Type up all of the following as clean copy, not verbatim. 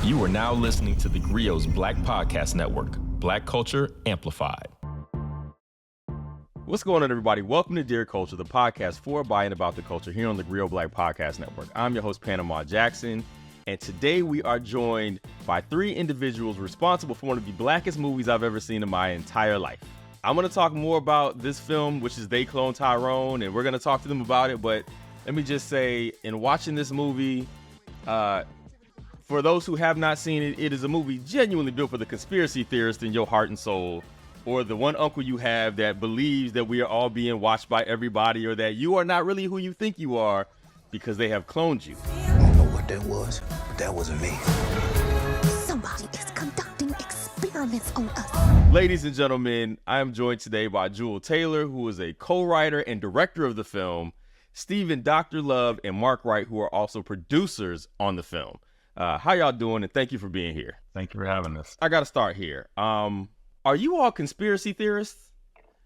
You are now listening to theGrio's Black Podcast Network, Black Culture Amplified. What's going on, everybody? Welcome to Dear Culture, the podcast for, by, and about the culture here on the theGrio Black Podcast Network. I'm your host, Panama Jackson, and today we are joined by three individuals responsible for one of the blackest movies I've ever seen in my entire life. I'm going to talk more about this film, which is They Cloned Tyrone, and we're going to talk to them about it, but let me just say, in watching this movie, for those who have not seen it, it is a movie genuinely built for the conspiracy theorist in your heart and soul, or the one uncle you have that believes that we are all being watched by everybody, or that you are not really who you think you are because they have cloned you. I don't know what that was, but that wasn't me. Somebody is conducting experiments on us. Ladies and gentlemen, I am joined today by Juel Taylor, who is a co-writer and director of the film, Stephen Dr. Love, and Mark Wright, who are also producers on the film. How y'all doing? And thank you for being here. Thank you for having us. I got to start here. Are you all conspiracy theorists?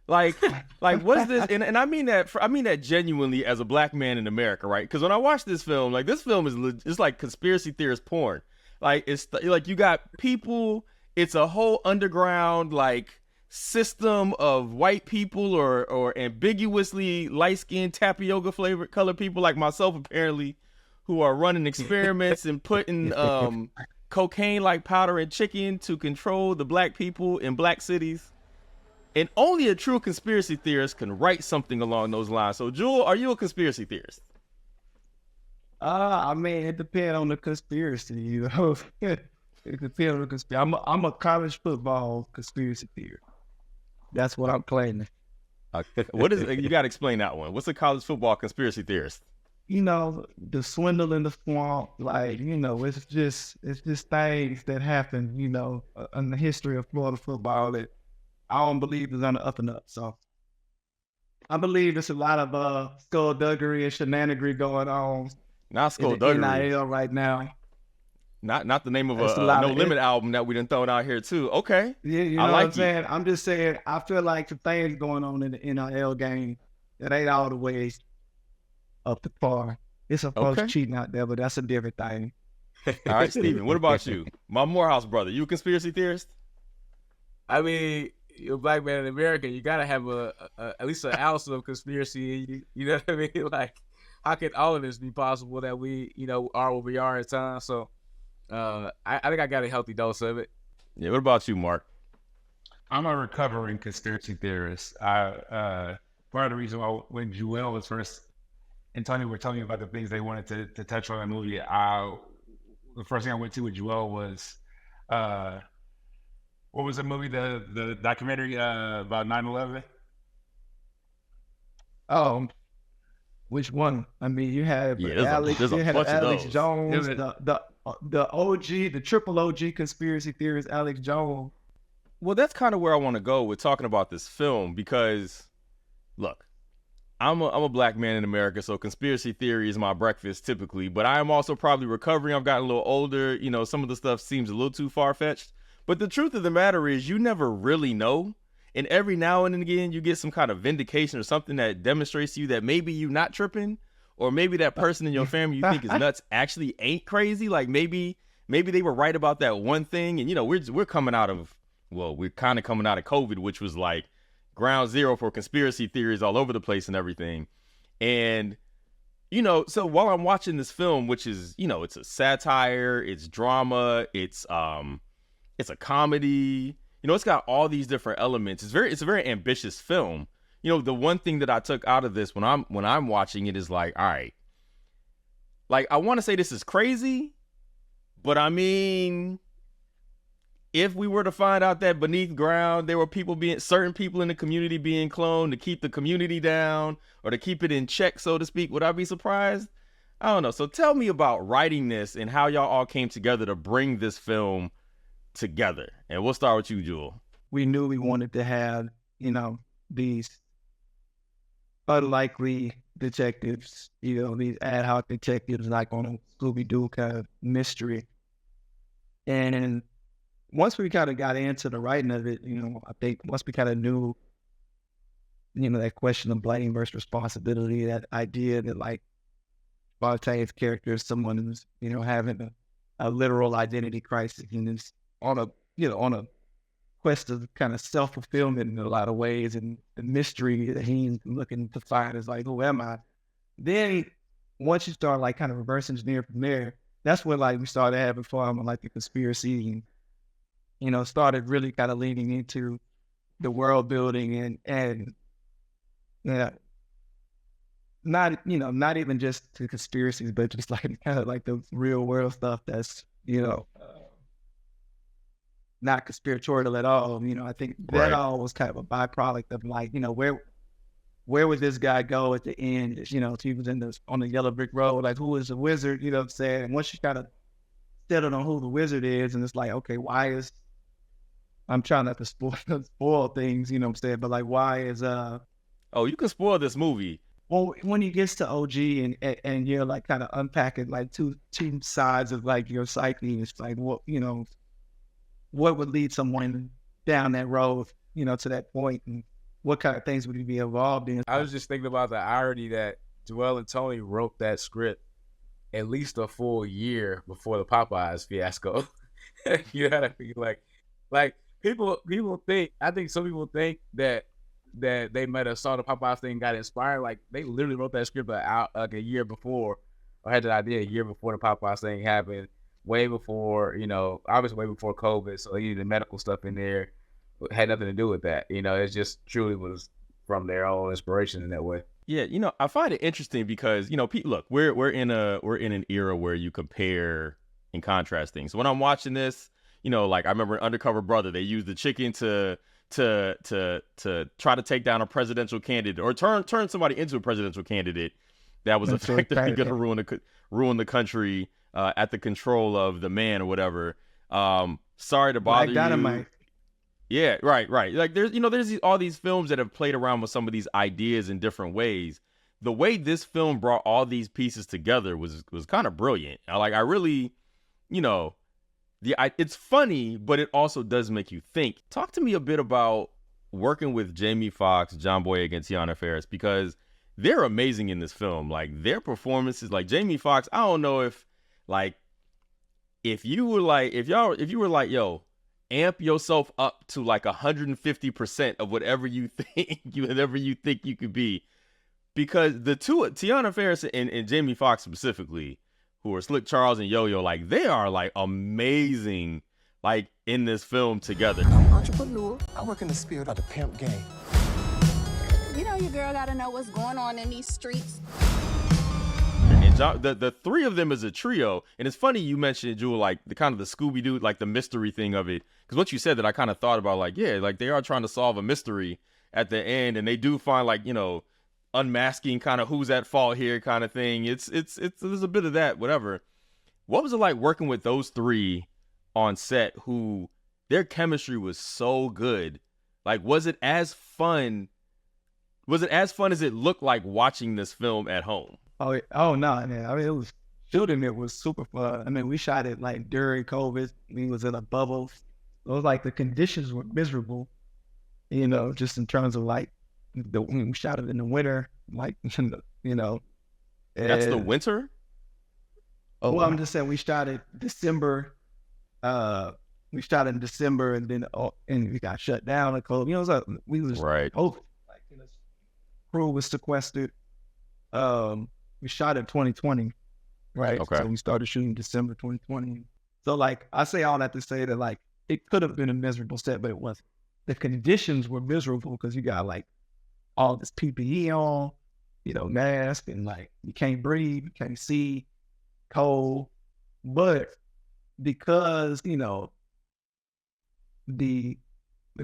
Like what is this? And I mean that genuinely as a black man in America, right? Because when I watch this film, like this film is it's like conspiracy theorist porn. Like it's like you got people. It's a whole underground like system of white people or ambiguously light-skinned tapioca flavored colored people like myself apparently, who are running experiments and putting cocaine like powder in chicken to control the black people in black cities. And only a true conspiracy theorist can write something along those lines. So Juel, are you a conspiracy theorist? I mean, it depends on the conspiracy, you know. It depends on the conspiracy. I'm a college football conspiracy theorist. That's what I'm claiming. What is you got to explain that one. What's a college football conspiracy theorist? You know, the swindle in the swamp, like, you know, it's just things that happen, you know, in the history of Florida football that I don't believe is on the up and up. So I believe there's a lot of skullduggery and shenanigans going on. Not skullduggery. In the NIL right now. Not the name of That's a No Limit album that we done thrown out here too. Okay. Yeah, you know what I'm saying? I'm just saying, I feel like the things going on in the NIL game that ain't all the way up to par. It's a folks cheating out there, but that's a different thing. All right, Stephen, what about you? My Morehouse brother, you a conspiracy theorist? I mean, you're a black man in America. You gotta have at least an ounce of conspiracy in you. You know what I mean? Like, how can all of this be possible that we, you know, are where we are at times? So, I think I got a healthy dose of it. Yeah. What about you, Mark? I'm a recovering conspiracy theorist. Part of the reason why when Juel was first and Tony were telling me about the things they wanted to touch on in the movie, the first thing I went to with Juel was, what was the movie, the documentary about 9/11? Oh, which one? I mean, you have Alex Jones, the OG, the triple OG conspiracy theorist, Alex Jones. Well, that's kind of where I want to go with talking about this film because, look, I'm a black man in America, so conspiracy theory is my breakfast typically, but I am also probably recovering. I've gotten a little older. You know, some of the stuff seems a little too far-fetched, but the truth of the matter is you never really know. And every now and again, you get some kind of vindication or something that demonstrates to you that maybe you're not tripping, or maybe that person in your family you think is nuts actually ain't crazy. Like maybe they were right about that one thing. And, you know, we're coming out of, well, we're kind of coming out of COVID, which was like ground zero for conspiracy theories all over the place and everything. And, you know, so while I'm watching this film, which is, you know, it's a satire, it's drama, it's a comedy, you know, it's got all these different elements. It's a very ambitious film. You know, the one thing that I took out of this when I'm watching it is like, all right, like I want to say this is crazy, but I mean, if we were to find out that beneath ground there were certain people in the community being cloned to keep the community down or to keep it in check, so to speak, would I be surprised? I don't know. So tell me about writing this and how y'all all came together to bring this film together. And we'll start with you, Juel. We knew we wanted to have, you know, these unlikely detectives, you know, these ad hoc detectives like on a Scooby-Doo kind of mystery. And once we kind of got into the writing of it, you know, I think once we kind of knew, you know, that question of blame versus responsibility, that idea that like Bontain's character is someone who's, you know, having a literal identity crisis, and is on a quest of kind of self-fulfillment in a lot of ways, and the mystery that he's looking to find is like, who am I? Then once you start like kind of reverse engineering from there, that's when like we started having fun with like the conspiracy, and started really kind of leaning into the world building and yeah, not even just the conspiracies, but just like kind of like the real world stuff that's not conspiratorial at all. I think that all was kind of a byproduct of like, where would this guy go at the end? If he was on the yellow brick road, like who is the wizard? You know what I'm saying? And once you kind of settled on who the wizard is, and it's like, okay, I'm trying not to spoil things, you know what I'm saying? But like, why is Oh, you can spoil this movie. Well, when he gets to OG and you're like kind of unpacking like two sides of like your psyche, it's like what would lead someone down that road, to that point, and what kind of things would he be involved in? I was just thinking about the irony that Juel and Tony wrote that script at least a full year before the Popeyes fiasco. You know what I mean? Like people think, I think some people think that they might have saw the Popeyes thing, got inspired. Like they literally wrote that script out like a year before, or had the idea a year before the Popeyes thing happened, way before, obviously way before COVID. So they needed the medical stuff in there. It had nothing to do with that. It just truly was from their own inspiration in that way. Yeah, I find it interesting because look, we're in an era where you compare and contrast things. So when I'm watching this, like I remember in Undercover Brother, they used the chicken to try to take down a presidential candidate or turn somebody into a presidential candidate that was effectively going to ruin the country at the control of the man or whatever. Sorry to bother you. Dynamite. Yeah, right. Like there's all these films that have played around with some of these ideas in different ways. The way this film brought all these pieces together was kind of brilliant. I really, it's funny, but it also does make you think. Talk to me a bit about working with Jamie Foxx, John Boyega, and Teyonah Parris, because they're amazing in this film. Like their performances, like Jamie Foxx, I don't know if you were like, yo, amp yourself up to like 150% of whatever you think you could be, because the two, Teyonah Parris and Jamie Foxx specifically, who are Slick Charles and Yo-Yo, like they are like amazing, like in this film together. I'm an entrepreneur. I work in the spirit of the pimp game. Your girl gotta know what's going on in these streets. And the three of them is a trio, and it's funny you mentioned, Juel, like the kind of the Scooby-Doo, like the mystery thing of it, because once you said that, I kind of thought about like, yeah, like they are trying to solve a mystery at the end, and they do find like unmasking kind of who's at fault here kind of thing. It's there's a bit of that, whatever. What was it like working with those three on set, who their chemistry was so good? Like, was it as fun as it looked like watching this film at home? Oh no, man. I mean, it was super fun. I mean, we shot it like during COVID. We was in a bubble. It was like the conditions were miserable, just in terms of like we shot it in the winter, like, That's the winter? Oh, well, I'm just saying we shot it December. We shot in December, and then and we got shut down and COVID. It was like we was right. COVID. Like, crew was sequestered. We shot in 2020, right? Okay. So we started shooting December 2020. So like I say all that to say that like it could have been a miserable set, but it wasn't. The conditions were miserable because you got like all this PPE on, mask, and like you can't breathe, you can't see, cold. But because the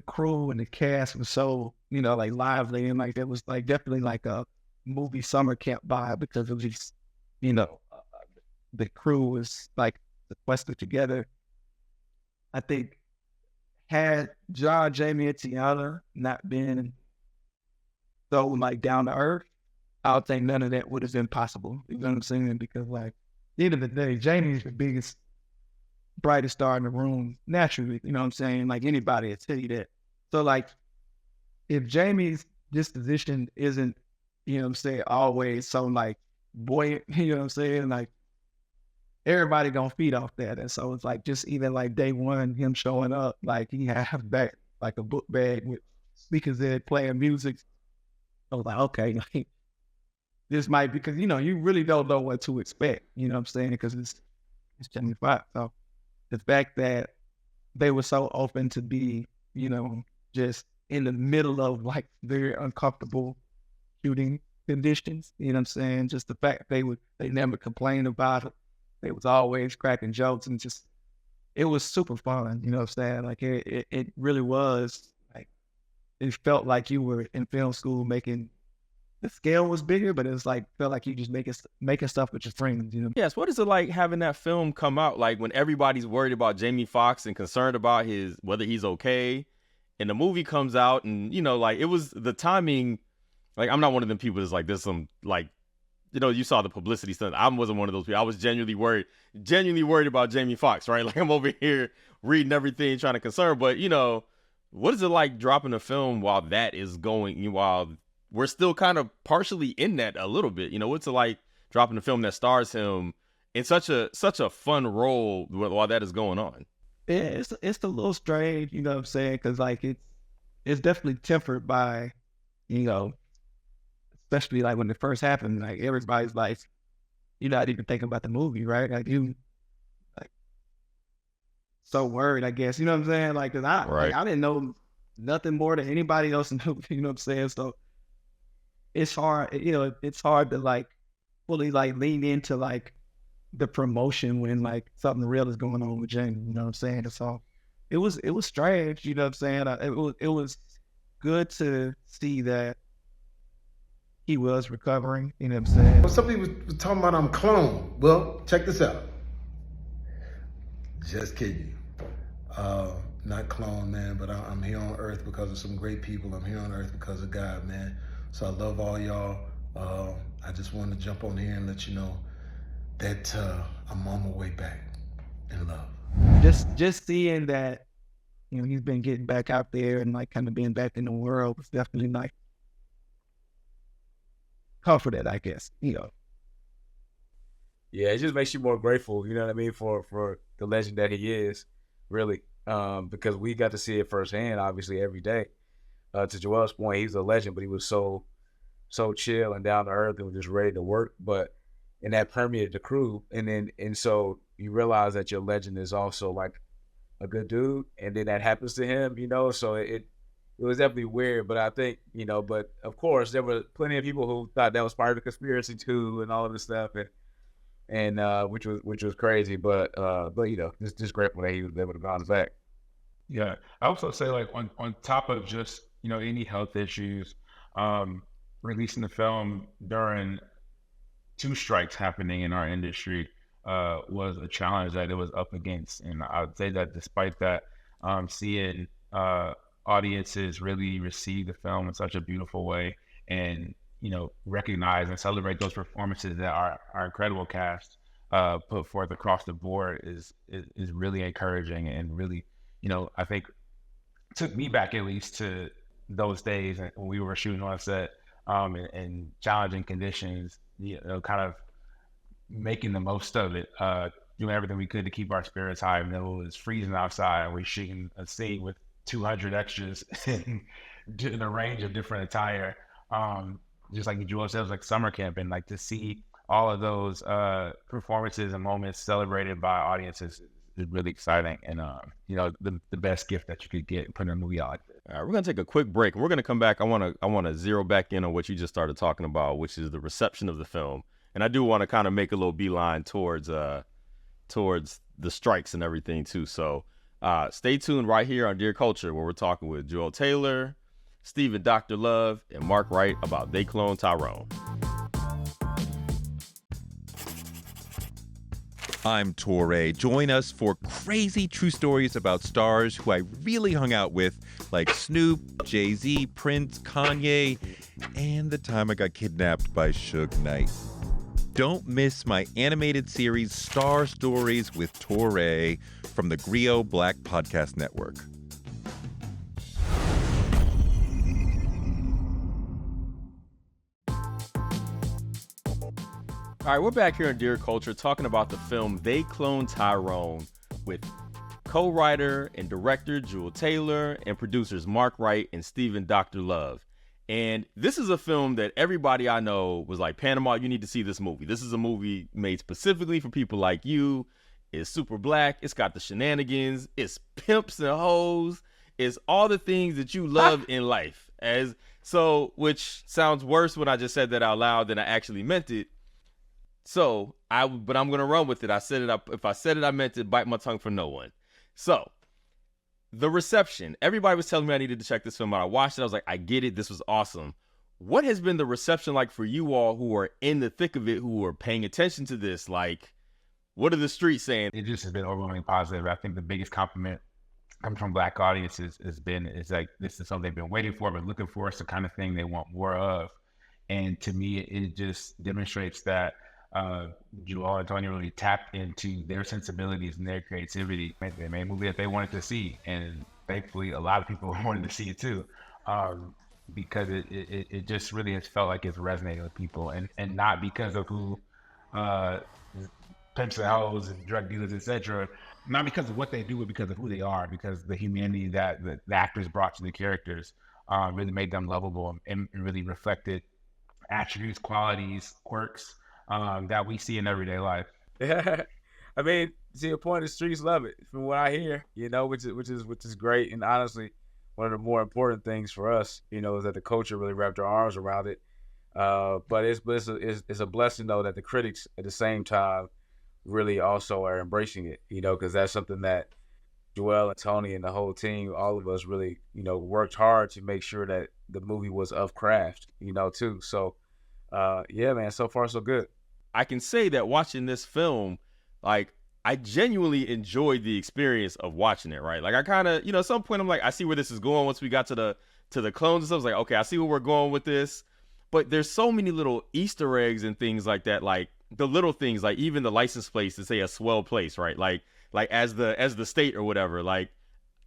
crew and the cast was so like lively, and like there was like definitely like a movie summer camp vibe, because it was just the crew was like sequestered together. I think had John, Jamie, and Teyonah not been so like down to earth, I would think none of that would have been possible. You know what I'm saying? Because like at the end of the day, Jamie's the biggest, brightest star in the room naturally. You know what I'm saying? Like anybody will tell you that. So like if Jamie's disposition isn't, always so like buoyant, you know what I'm saying? Like everybody gonna feed off that. And so it's like just even like day one, him showing up, like he have back like a book bag with speakers in it, playing music. I was like, okay, like this might, because you really don't know what to expect. You know what I'm saying? Because it's Jamie Foxx. So the fact that they were so open to be, just in the middle of like very uncomfortable shooting conditions, you know what I'm saying? Just the fact they never complained about it. They was always cracking jokes, and just, it was super fun, you know what I'm saying? Like it really was, like, it felt like you were in film school making, the scale was bigger, but it was like, felt like you just making stuff with your friends, Yes, what is it like having that film come out, like when everybody's worried about Jamie Foxx and concerned about whether he's okay, and the movie comes out, and like, it was the timing. Like, I'm not one of them people that's like, there's some, like, you saw the publicity stuff. I wasn't one of those people. I was genuinely worried about Jamie Foxx, right? Like, I'm over here reading everything, trying to concern. But, what is it like dropping a film while that is going, while we're still kind of partially in that a little bit? What's it like dropping a film that stars him in such a fun role while that is going on? Yeah, it's a little strange, you know what I'm saying? Because, like, it's definitely tempered by, especially like when it first happened, like everybody's like, you're not even thinking about the movie, right? Like you, like, so worried, I guess, you know what I'm saying? Like, cause I didn't know nothing more than anybody else knew, you know what I'm saying? So it's hard, it's hard to like fully like lean into like the promotion when like something real is going on with Jamie, you know what I'm saying? And so it was strange, you know what I'm saying? It was good to see that he was recovering, you know what I'm saying? Well, somebody was talking about I'm cloned. Well, check this out. Just kidding you. Not cloned, man, but I'm here on Earth because of some great people. I'm here on Earth because of God, man. So I love all y'all. I just wanted to jump on here and let you know that I'm on my way back in love. Just seeing that, he's been getting back out there and like kind of being back in the world was definitely like comforted, I guess, Yeah, it just makes you more grateful, you know what I mean, for the legend that he is, really, because we got to see it firsthand, obviously, every day. To Juel's point, he's a legend, but he was so chill and down to earth and was just ready to work. And that permeated the crew, and so you realize that your legend is also like a good dude, and then that happens to him, so it was definitely weird, but I think, but of course there were plenty of people who thought that was part of the conspiracy too, and all of this stuff, and which was crazy, but just grateful that he was able to bounce back. Yeah, I also say, like, on top of just any health issues, releasing the film during 2 strikes happening in our industry was a challenge that it was up against, and I would say that despite that, seeing audiences really receive the film in such a beautiful way, and recognize and celebrate those performances that our incredible cast put forth across the board is really encouraging, and really, I think took me back at least to those days when we were shooting on set in challenging conditions, kind of making the most of it, doing everything we could to keep our spirits high. And it was freezing outside, and we're shooting a scene with 200 extras in a range of different attire. Just like Juel said, it was like summer camp, and like to see all of those performances and moments celebrated by audiences is really exciting, and the best gift that you could get putting a movie out like this. All right, we're gonna take a quick break. We're gonna come back. I wanna zero back in on what you just started talking about, which is the reception of the film, and I do want to kind of make a little beeline towards the strikes and everything too. So stay tuned right here on Dear Culture, where we're talking with Juel Taylor, Stephen Dr. Love, and Mark Wright about They Cloned Tyrone. I'm Torre. Join us for crazy true stories about stars who I really hung out with, like Snoop, Jay-Z, Prince, Kanye, and the time I got kidnapped by Suge Knight. Don't miss my animated series Star Stories with Torre from the Grio Black Podcast Network. All All right, we're back here in Dear Culture talking about the film They Cloned Tyrone with co-writer and director Juel Taylor and producers Mark Wright and Stephen Dr. Love. And this is a film that everybody I know was like, Panama, you need to see this movie. This is a movie made specifically for people like you. It's super black. It's got the shenanigans. It's pimps and hoes. It's all the things that you love in life. Which sounds worse when I just said that out loud than I actually meant it. But I'm gonna run with it. I said it. If I said it, I meant it. Bite my tongue for no one. So, the reception. Everybody was telling me I needed to check this film out. I watched it. I was like, I get it. This was awesome. What has been the reception like for you all who are in the thick of it, who are paying attention to this? Like, what are the streets saying? It just has been overwhelmingly positive. I think the biggest compliment coming from Black audiences is like, this is something they've been waiting for, but looking for. It's the kind of thing they want more of. And to me, it just demonstrates that Juel and Tony really tapped into their sensibilities and their creativity. They made a movie that they wanted to see, and thankfully a lot of people wanted to see it too, because it just really has felt like it's resonating with people, and not because of who pimps and hoes and drug dealers, etc. Not because of what they do, but because of who they are, because the humanity that the actors brought to the characters really made them lovable and really reflected attributes, qualities, quirks that we see in everyday life. Yeah, I mean, to your point, the streets love it. From what I hear, which is great, and honestly, one of the more important things for us, is that the culture really wrapped their arms around it. But it's a blessing though that the critics at the same time really also are embracing it, because that's something that Juel and Tony and the whole team, all of us really, worked hard to make sure that the movie was of craft, too. So, yeah, man, so far so good. I can say that watching this film, like, I genuinely enjoyed the experience of watching it, right? Like, I kind of, at some point I'm like, I see where this is going. Once we got to the clones and stuff, I was like, okay, I see where we're going with this. But there's so many little Easter eggs and things like that, like the little things, like even the license plates to say a swell place, right? Like as the state or whatever, like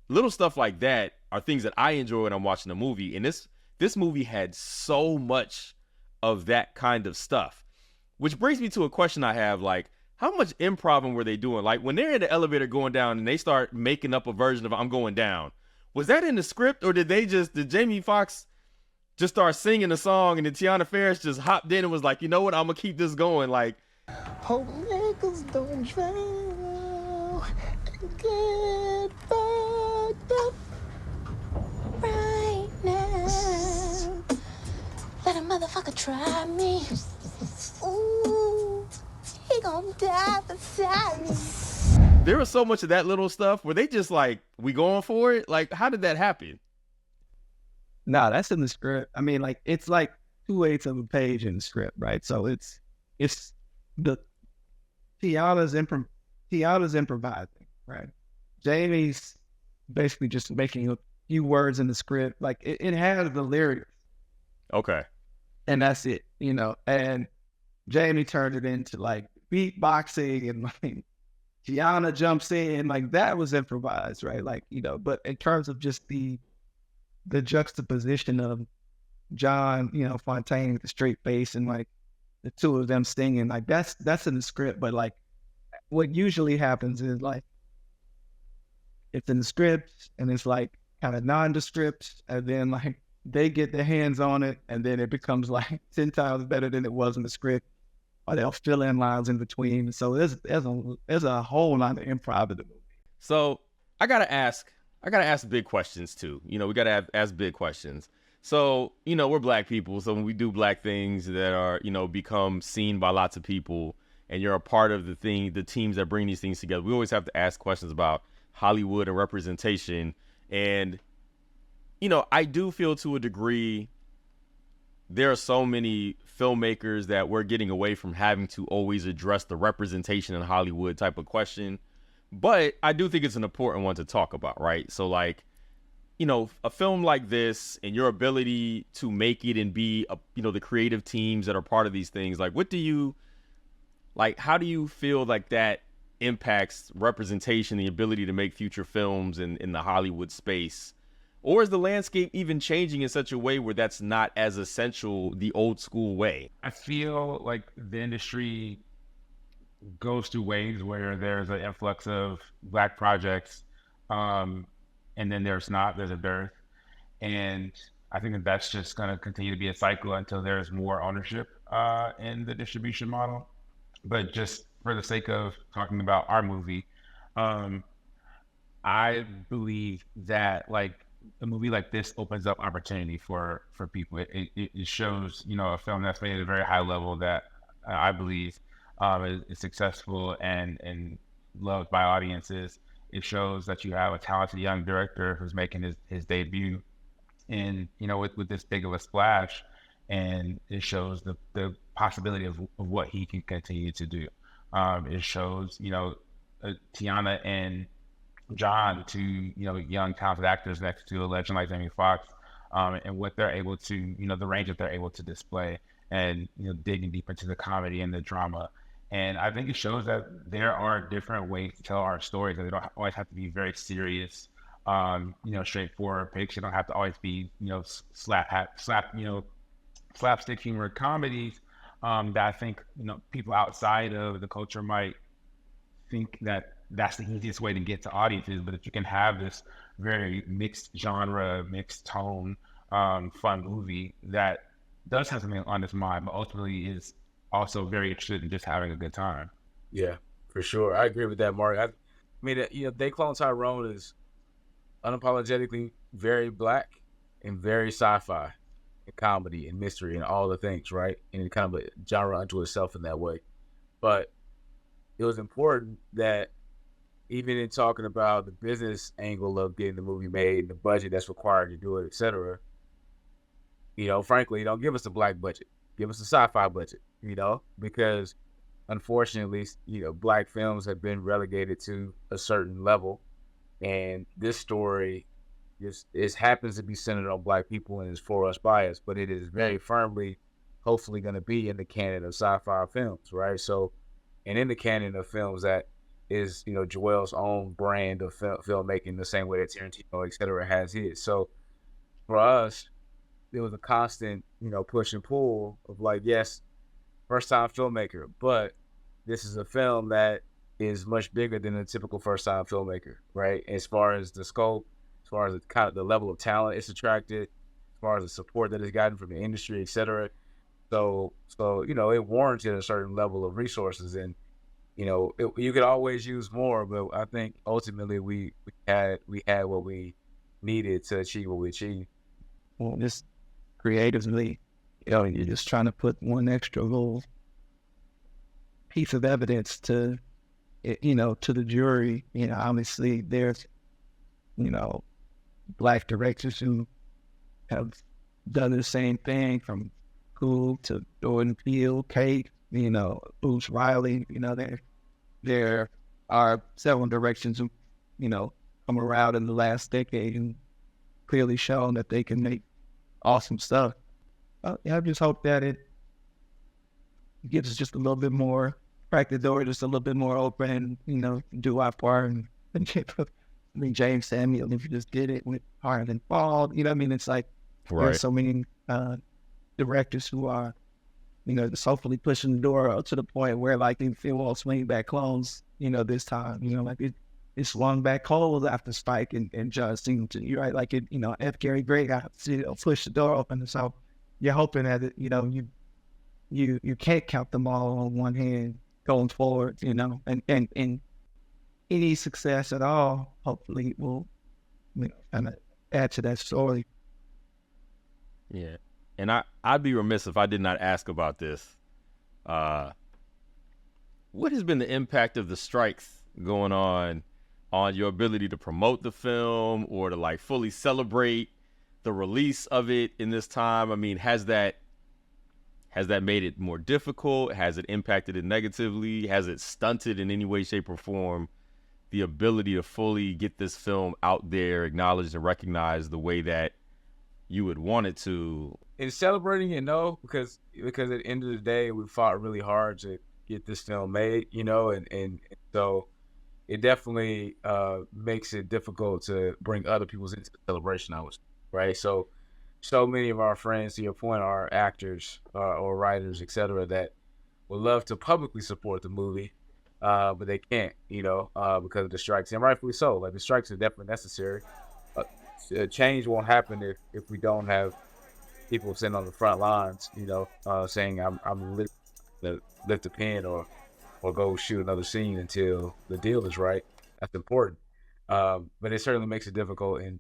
little stuff like that are things that I enjoy when I'm watching a movie. And this movie had so much of that kind of stuff, which brings me to a question I have, like, how much improv were they doing? Like when they're in the elevator going down and they start making up a version of I'm going down, was that in the script, or did Jamie Foxx just start singing a song and then Tiana Ferris just hopped in and was like, you know what, I'm gonna keep this going? Like, Hope niggas don't drown and get fucked up Right now, let a motherfucker try me. Ooh, he gon' die beside me. there was so much of that little stuff where they just like, we going for it? Like, how did that happen? No, that's in the script. I mean, like, it's like 2/8 of a page in the script, right? So it's the Tiana's improvising, right? Jamie's basically just making a few words in the script. Like it has the lyrics. Okay. And that's it, and Jamie turned it into like beatboxing, and like Tiana jumps in, like that was improvised, right? Like, but in terms of just the juxtaposition of John, Fontaine with the straight face and like the two of them singing, like that's in the script. But like what usually happens is like it's in the script and it's like kind of nondescript, and then like they get their hands on it and then it becomes like 10 times better than it was in the script, or they'll fill in lines in between. So there's a whole lot of improv in the movie. So I gotta ask big questions too. We gotta ask big questions. So, we're black people. So when we do black things that are, become seen by lots of people, and you're a part of the teams that bring these things together, we always have to ask questions about Hollywood and representation. And, I do feel to a degree, there are so many filmmakers that we're getting away from having to always address the representation in Hollywood type of question. But I do think it's an important one to talk about, right? So like, a film like this and your ability to make it and be, the creative teams that are part of these things, like how do you feel like that impacts representation, the ability to make future films in the Hollywood space? Or is the landscape even changing in such a way where that's not as essential the old school way? I feel like the industry goes through waves where there's an influx of Black projects, and then there's a dearth. And I think that that's just going to continue to be a cycle until there's more ownership in the distribution model. But just for the sake of talking about our movie, I believe that like a movie like this opens up opportunity for people. It shows, you know, a film that's made at a very high level that I believe is successful and loved by audiences. It shows that you have a talented young director who's making his debut in, you know, with this big of a splash, and it shows the possibility of what he can continue to do. It shows, you know, Tiana and John, two, you know, young talented actors next to a legend like Jamie Foxx, and what they're able to, you know, the range that they're able to display, and, you know, digging deep into the comedy and the drama. And I think it shows that there are different ways to tell our stories, that they don't always have to be very serious, you know, straightforward picks. They don't have to always be, you know, slapstick humor comedies, that I think, you know, people outside of the culture might think that that's the easiest way to get to audiences. But if you can have this very mixed genre, mixed tone, fun movie that does have something on its mind, but ultimately is also very interested in just having a good time. Yeah, for sure. I agree with that, Mark. I mean, you know, They Cloned Tyrone is unapologetically very Black and very sci-fi and comedy and mystery and all the things, right? And it kind of a genre unto itself in that way. But it was important that even in talking about the business angle of getting the movie made and the budget that's required to do it, et cetera, you know, frankly, don't give us a Black budget. Give us a sci-fi budget, you know, because unfortunately, you know, Black films have been relegated to a certain level. And this story it happens to be centered on Black people and is for us by us, but it is very firmly, hopefully, going to be in the canon of sci-fi films, right? So, and in the canon of films that is, you know, Juel's own brand of filmmaking, the same way that Tarantino, et cetera, has his. So for us, there was a constant, you know, push and pull of like, yes, first-time filmmaker, but this is a film that is much bigger than a typical first-time filmmaker, right? As far as the scope, as far as the level of talent it's attracted, as far as the support that it's gotten from the industry, et cetera. So you know, it warranted a certain level of resources, and you know, you could always use more, but I think ultimately we had what we needed to achieve what we achieved. Well, just creatively, you know, you're just trying to put one extra little piece of evidence to, you know, to the jury. You know, obviously there's, you know, Black directors who have done the same thing, from Cool to Jordan Peele, Kate, you know, Bruce Riley. You know, there are several directions who, you know, come around in the last decade and clearly shown that they can make awesome stuff. I just hope that it gives us just a little bit more, crack the door just a little bit more open, and, you know, do our part. And I mean, James Samuel, if you just did it with Harlan Bald, you know what I mean? It's like, there's so many directors who are, you know, just hopefully pushing the door to the point where, like, they feel, well, swing back clones, you know, this time, you know, like it swung back cold after Spike and John Singleton, you're right, like, it, you know, F. Gary Gray got to push the door open, and so you're hoping that, you know, you can't count them all on one hand going forward, you know, and any success at all, hopefully, will, you know, kind of add to that story. Yeah. And I'd be remiss if I did not ask about this. What has been the impact of the strikes going on your ability to promote the film or to, like, fully celebrate the release of it in this time? I mean, has that made it more difficult? Has it impacted it negatively? Has it stunted in any way, shape, or form the ability to fully get this film out there, acknowledged and recognized the way that you would want it to? In celebrating it, no, because at the end of the day, we fought really hard to get this film made, you know, and so it definitely makes it difficult to bring other people's into the celebration. Right. So many of our friends, to your point, are actors or writers, etc., that would love to publicly support the movie, but they can't, because of the strikes, and rightfully so. Like, the strikes are definitely necessary. Change won't happen if we don't have people sitting on the front lines, saying I'm lift a pen or go shoot another scene until the deal is right. That's important. But it certainly makes it difficult in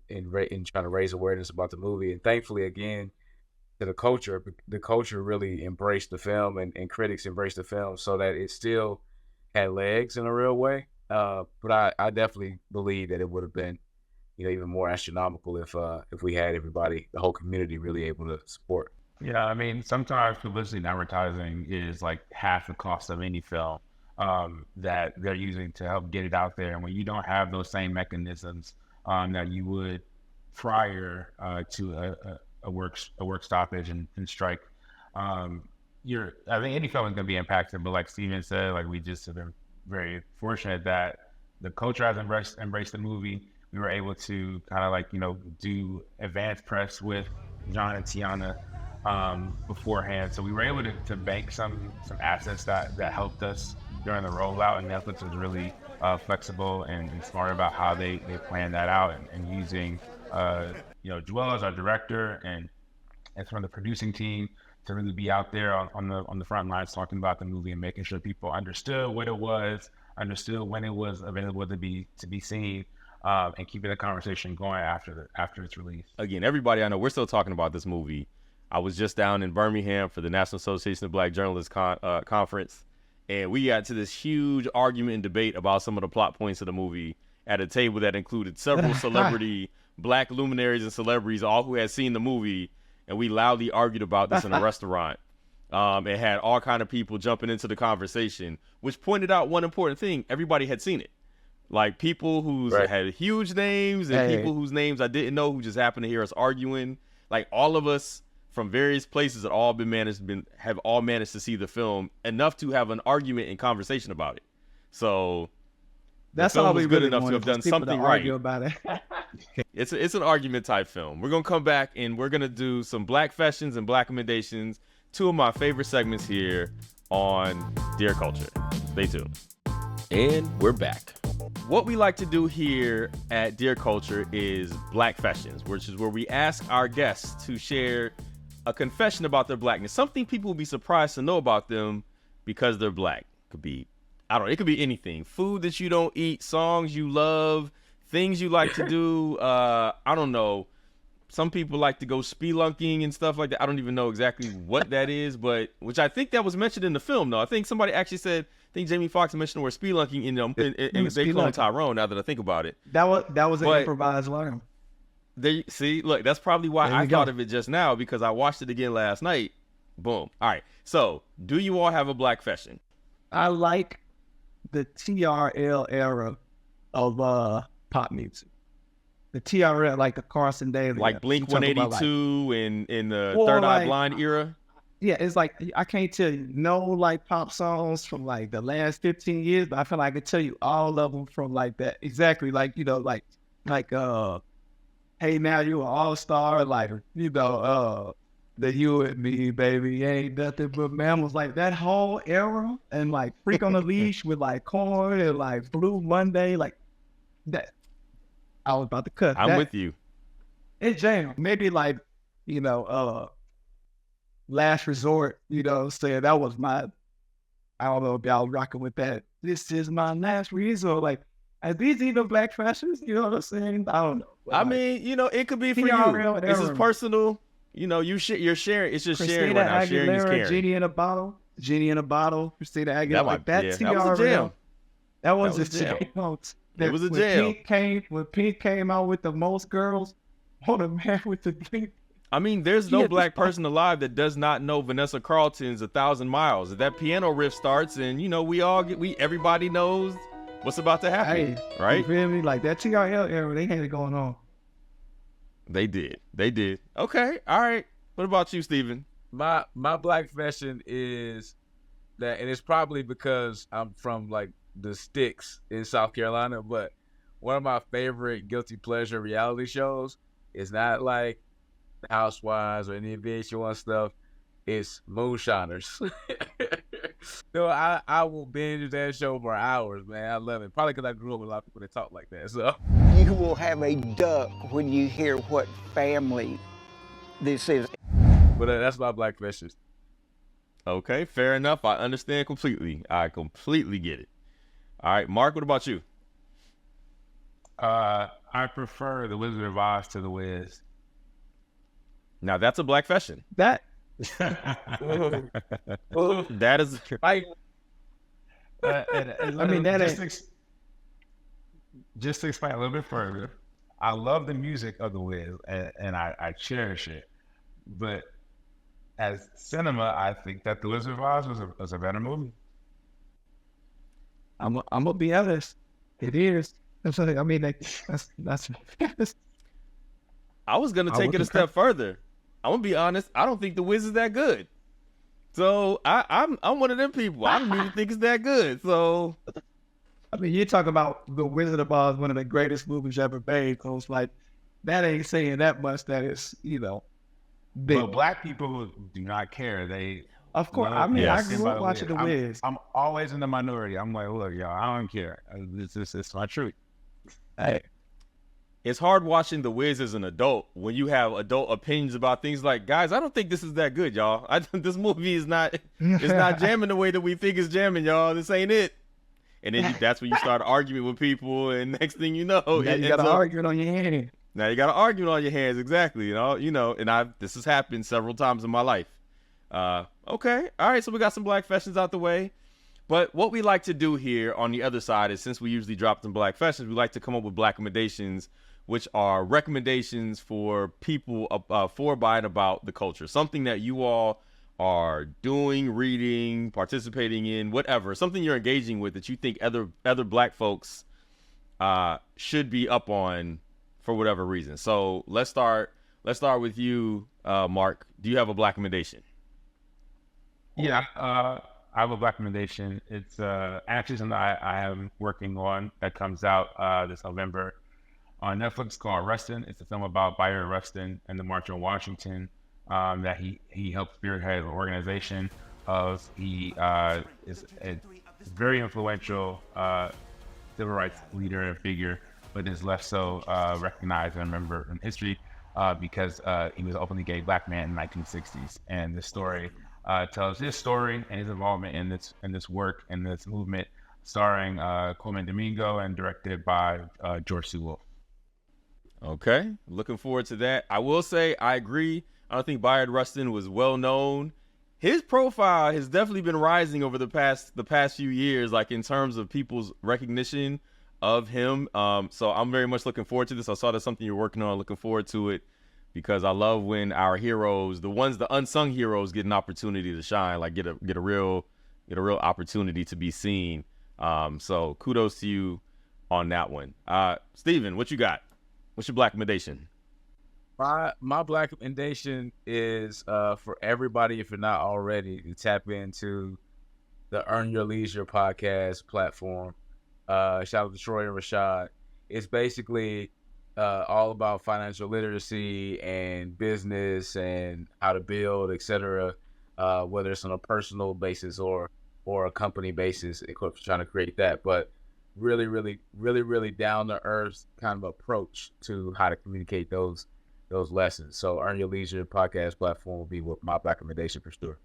trying to raise awareness about the movie. And thankfully, again, to the culture really embraced the film, and critics embraced the film, so that it still had legs in a real way. But I definitely believe that it would have been, even more astronomical if we had everybody, the whole community, really able to support. Yeah, I mean, sometimes publicity and advertising is like half the cost of any film that they're using to help get it out there. And when you don't have those same mechanisms that you would prior to a work stoppage and strike, I think any film is going to be impacted. But like Steven said, like, we just have been very fortunate that the culture has embraced the movie. We were able to kind of do advanced press with John and Tiana beforehand, so we were able to bank some assets that helped us during the rollout, and Netflix was really flexible and smart about how they planned that out, and using Juel as our director and some of the producing team to really be out there on the front lines talking about the movie and making sure people understood what it was, understood when it was available to be seen. And keeping the conversation going after its release. Again, everybody I know, we're still talking about this movie. I was just down in Birmingham for the National Association of Black Journalists conference, and we got to this huge argument and debate about some of the plot points of the movie at a table that included several celebrity black luminaries and celebrities, all who had seen the movie, and we loudly argued about this in a restaurant. It had all kind of people jumping into the conversation, which pointed out one important thing: everybody had seen it. Like, people who had huge names and people whose names I didn't know, who just happened to hear us arguing. Like, all of us from various places have all managed to see the film enough to have an argument and conversation about it. So that's all we good really enough to have done something right. About it. It's an argument type film. We're gonna come back and we're gonna do some black fashions and black recommendations. Two of my favorite segments here on Dear Culture. Stay tuned. And we're back. What we like to do here at Dear Culture is Black Fashions, which is where we ask our guests to share a confession about their blackness, something people will be surprised to know about them because they're black. It could be anything. Food that you don't eat, songs you love, things you like to do. I don't know. Some people like to go spelunking and stuff like that. I don't even know exactly what that is, but which I think that was mentioned in the film, though. I think somebody actually said, I think Jamie Foxx mentioned the word spelunking in They Cloned Tyrone, now that I think about it. That was an improvised line. Look, that's probably why I thought of it just now, because I watched it again last night. Boom. All right. So, do you all have a black fashion? I like the TRL era of pop music. The TRL, like the Carson Daly. Like Blink 182 in the Third Eye Blind era? Yeah, it's like, I can't tell you no like pop songs from like the last 15 years, but I feel like I can tell you all of them from like that. Exactly. Like, Hey Now You an All-Star, like, the You and Me, Baby, Ain't Nothing But Mammals, like that whole era, and like Freak on the Leash with like Korn and like Blue Monday, like that. I was about to cut. I'm with you. It jammed. Maybe like, Last Resort, saying that was my, I don't know if y'all rocking with that. This is my last resort. Like, are these even black fashions? You know what I'm saying? I don't know. I mean, it could be for you. This is personal. You're sharing. It's just sharing right now. Sharing is caring. Genie in a Bottle. Christina Aguilera. Like that TRL. That was a jam. That was a jam. It was a jam. When Pink came out with the Most Girls, on a man with the Blink. I mean, there's no black person alive that does not know Vanessa Carlton's 1,000 Miles. If that piano riff starts, and everybody knows what's about to happen, right? You feel me? Like that TRL era, they had it going on. They did. Okay, all right. What about you, Stephen? My black fashion is that, and it's probably because I'm from like the sticks in South Carolina, but one of my favorite guilty pleasure reality shows is not like Housewives or any VH1 stuff. It's Moonshiners. No, I will binge that show for hours, man. I love it. Probably because I grew up with a lot of people that talk like that. So You will have a duck when you hear what family this is. but that's my black questions. Okay, fair enough. I understand completely. I completely get it. All right, Mark, what about you? I prefer The Wizard of Oz to The Wiz. Now that's a black fashion. That That is Right. I mean, that just to explain a little bit further, I love the music of The Wiz, and I cherish it. But as cinema, I think that The Wizard of Oz was a better movie. I'm gonna be honest. It is. I mean, that's I was gonna I take would it a concur. step further. I'm gonna be honest. I don't think The Wiz is that good. So I'm one of them people. I don't even think it's that good. So I mean, you talk about The Wizard of Oz, one of the greatest movies ever made. So it's like that ain't saying that much. That is, big. But black people do not care. They, Of course, love I mean, Yes. I grew up watching The Wiz. I'm always in the minority. I'm like, look, y'all, I don't care. It's my truth. Hey, it's hard watching The Wiz as an adult when you have adult opinions about things like, guys, I don't think this is that good, y'all. This movie is not it's not jamming the way that we think it's jamming, y'all. This ain't it. And then that's when you start arguing with people, and next thing you know, now it you got ends an up- argument on your hand. Now you got an argument on your hands, exactly. And this has happened several times in my life. Okay, all right. So we got some black fashions out the way, but what we like to do here on the other side is, since we usually drop some black fashions, we like to come up with black recommendations, which are recommendations for people for, by, and about the culture. Something that you all are doing, reading, participating in, whatever. Something you're engaging with that you think other black folks should be up on for whatever reason. So let's start with you, Mark. Do you have a black recommendation? Yeah, I have a black recommendation. It's actually something I am working on that comes out this November on Netflix, called Rustin. It's a film about Byron Rustin and the March on Washington that he helped spearhead an organization of. He is a very influential civil rights leader and figure, but is less so recognized and remembered in history because he was an openly gay black man in the 1960s. And this story tells his story and his involvement in this work and this movement, starring Coleman Domingo and directed by George C. Wolfe. Okay, looking forward to that. I will say I agree. I don't think Bayard Rustin was well known. His profile has definitely been rising over the past few years, like in terms of people's recognition of him. So I'm very much looking forward to this. I saw that's something you're working on. Looking forward to it, because I love when our heroes, the unsung heroes, get an opportunity to shine, like get a real opportunity to be seen. So kudos to you on that one. Stephen, what you got? What's your black recommendation? My black recommendation is for everybody, if you're not already, to tap into the Earn Your Leisure podcast platform. Shout out to Troy and Rashad. It's basically all about financial literacy and business and how to build, etc. Whether it's on a personal basis or a company basis, trying to create that. But really down to earth kind of approach to how to communicate those lessons. So Earn Your Leisure podcast platform will be my black recommendation for sure.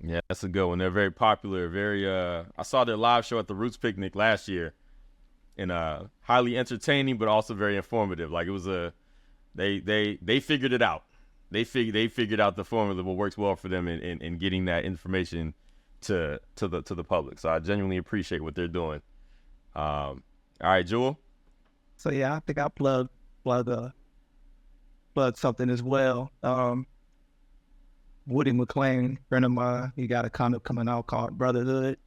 Yeah, that's a good one. They're very popular. I saw their live show at the Roots Picnic last year, and highly entertaining, but also very informative. Like, it was they figured it out. They figured out the formula, what works well for them in getting that information to the public. So I genuinely appreciate what they're doing. All right, Juel. So yeah, I think I plug something as well. Woody McClain, friend of mine, he got a comic coming out called Brotherhood.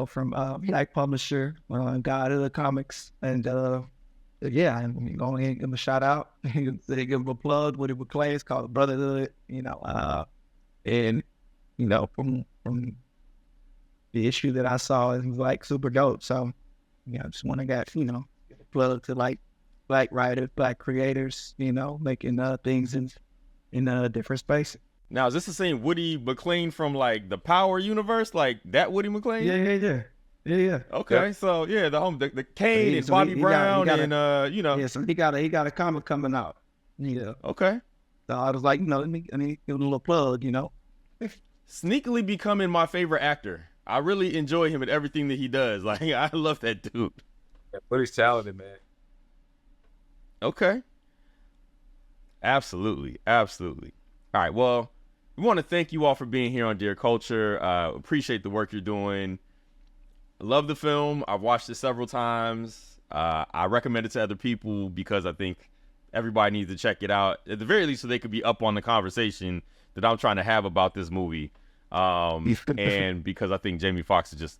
From Black Publisher, God of the Comics, and yeah, I'm going to give him a shout out. They give him a plug. Woody McClain, it's called Brotherhood. And from the issue that I saw, it was like super dope. So, I just want to get, plug to like black writers, black creators, making things in different spaces. Now, is this the same Woody McClain from like the Power universe, like that Woody McClain? Yeah. Okay, so yeah, the Kane and Bobby Brown Yeah, so he got a comic coming out. Yeah. Okay. So I was like, let me give it a little plug, Sneakily becoming my favorite actor. I really enjoy him and everything that he does. Like, I love that dude. Yeah, Woody's talented, man. Okay. Absolutely. All right, well, we want to thank you all for being here on Dear Culture. Appreciate the work you're doing. I love the film. I've watched it several times. I recommend it to other people because I think everybody needs to check it out, at the very least, so they could be up on the conversation that I'm trying to have about this movie. And because I think Jamie Foxx is just,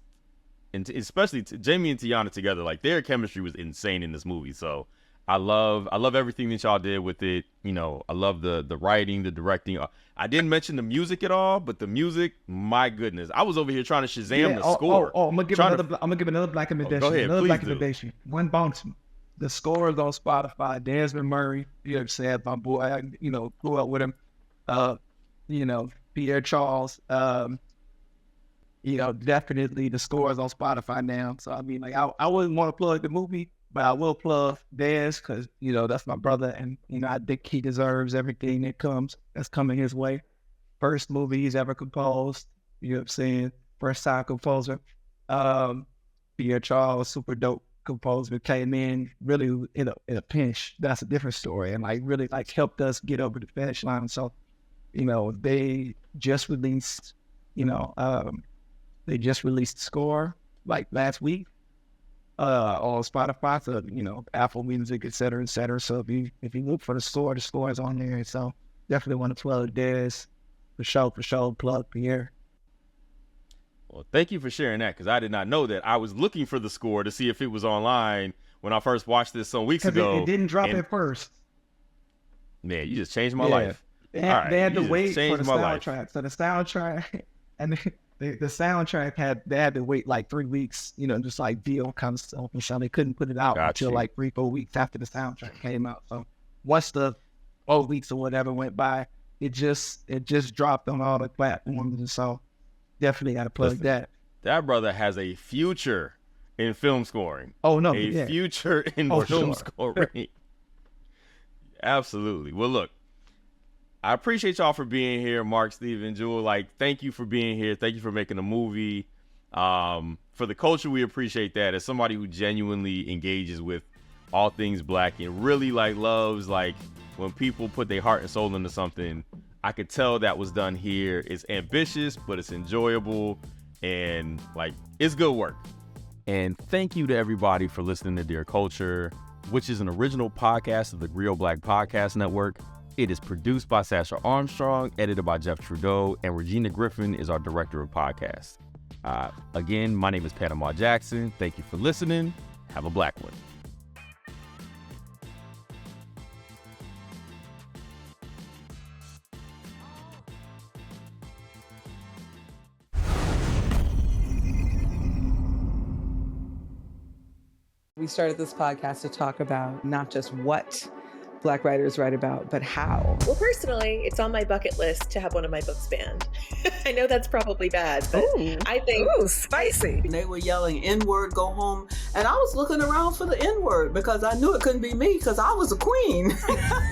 and especially Jamie and Tiana together, like their chemistry was insane in this movie. So I love everything that y'all did with it. I love the writing, the directing. I didn't mention the music at all, but the music, my goodness, I was over here trying to Shazam the score. I'm gonna give another black recommendation. Go ahead, please recommendation. One bonus. The score is on Spotify. Desmond Murray, my boy. I, grew up with him. Pierre Charles. Definitely the score is on Spotify now. So I mean, like I wouldn't want to plug the movie, but I will plug Dez because that's my brother, and I think he deserves everything that's coming his way. First movie he's ever composed. First time composer. Pierre Charles, super dope composer, came in really in a pinch. That's a different story, and like really like helped us get over the finish line. So they just released the score like last week on Spotify, so Apple Music, et cetera. So if you look for the score is on there. So definitely want to plug Dez for sure. Plug Pierre. Well, thank you for sharing that, because I did not know that. I was looking for the score to see if it was online when I first watched this some weeks ago. It didn't drop at first. Man, you just changed my life. They had to wait for the soundtrack. So the soundtrack and the soundtrack they had to wait like 3 weeks, just like deal kind of stuff. And so they couldn't put it out until like 3-4 weeks after the soundtrack came out. So once the 4 weeks or whatever went by, it just dropped on all the platforms. And so definitely got to plug that. That brother has a future in film scoring. Oh no, future in film scoring. Absolutely. Well, look, I appreciate y'all for being here, Mark, Stephen, Juel. Like, thank you for being here. Thank you for making a movie. For the culture, we appreciate that. As somebody who genuinely engages with all things black and really like loves like when people put their heart and soul into something, I could tell that was done here. It's ambitious, but it's enjoyable, and like it's good work. And thank you to everybody for listening to Dear Culture, which is an original podcast of the TheGrio Black Podcast Network. It is produced by Sasha Armstrong, edited by Jeff Trudeau, and Regina Griffin is our director of podcasts. Again, my name is Panama Jackson. Thank you for listening. Have a black one. We started this podcast to talk about not just what Black writers write about, but how. Well, personally, it's on my bucket list to have one of my books banned. I know that's probably bad, but I think... Ooh, spicy. They were yelling N-word, go home. And I was looking around for the N-word because I knew it couldn't be me because I was a queen.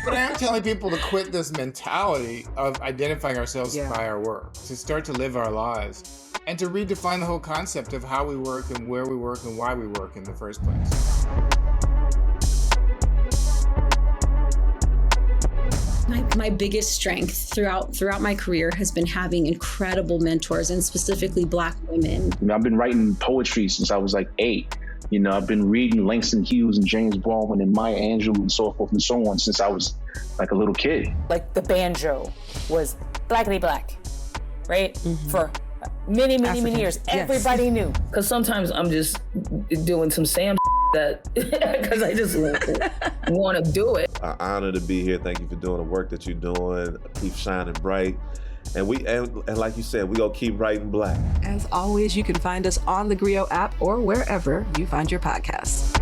But I'm telling people to quit this mentality of identifying ourselves by our work, to start to live our lives, and to redefine the whole concept of how we work and where we work and why we work in the first place. My biggest strength throughout my career has been having incredible mentors, and specifically Black women. I've been writing poetry since I was like 8. I've been reading Langston Hughes and James Baldwin and Maya Angelou and so forth and so on since I was like a little kid. Like the banjo was blackity black, right? Mm-hmm. For many years. Everybody knew. Because sometimes I'm just doing some Sam that because I just want to do it. An honor to be here. Thank you for doing the work that you're doing. Keep shining bright. And like you said, we gonna keep writing black. As always, you can find us on the Grio app or wherever you find your podcasts.